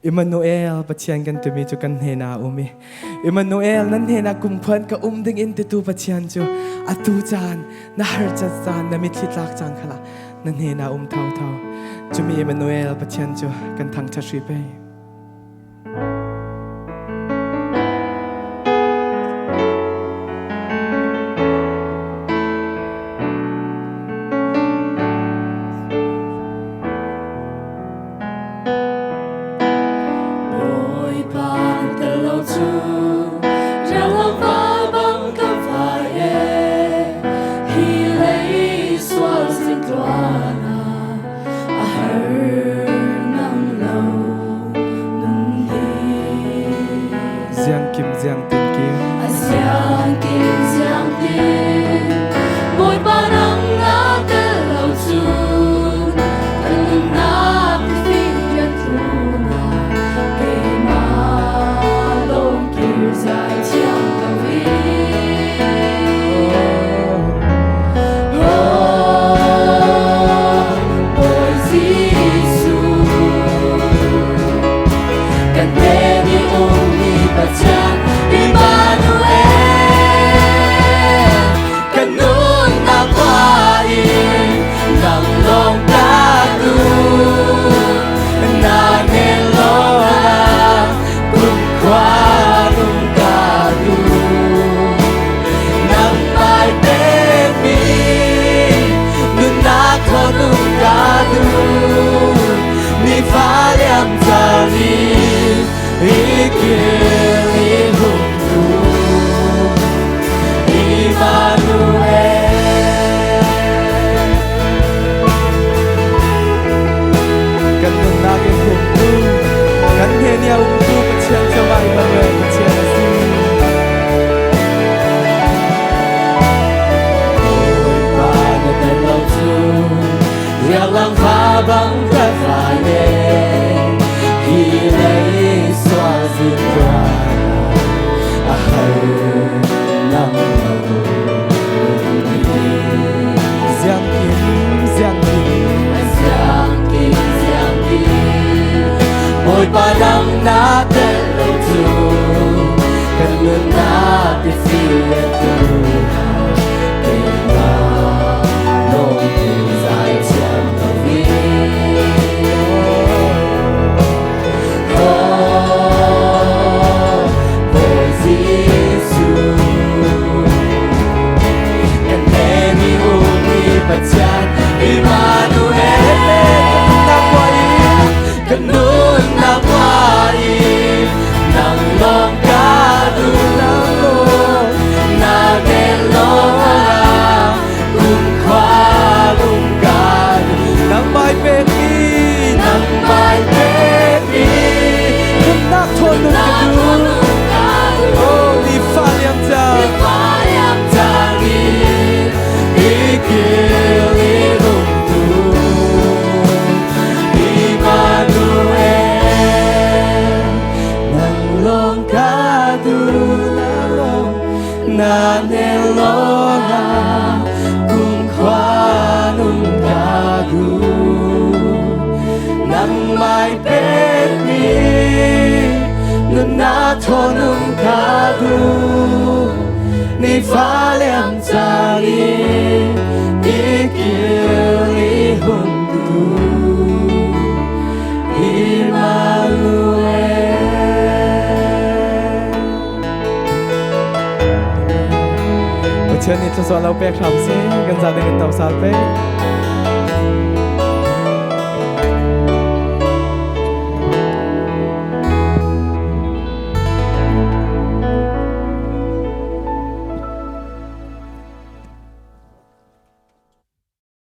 Emmanuel Pathian kan tumi chu kan hena umi Emmanuel nan hena kumphan ka ding in te tu Pathian chu atu chan na har chan chan na mit thlitlak chang khala nan hena thau thau chumi Emmanuel Pathian chu kan thang cha shri pe Giang Kim Giang Tin Kim Giang Kim Giang Tin mỗi ba nắng ngã tên lâu chuồn từng nát phi nhân thuna cây má lông kiều dài chiang cầu vi ôi Giêsu cần đến như ôm đi và cha bằng tất cả đêm khi lấy xóa duyên qua nắng Giang Kim Giang Kim Giang Kim Giang Kim mỗi ba năm đã tên lâu chu cần luôn đã biết phiền tu na neloha kung kwanum kadu nang mai peni na thonum kadu ni phaliam chari ikili hundu Chen ni cho so lau pek tham se kan za de kan tau sal pe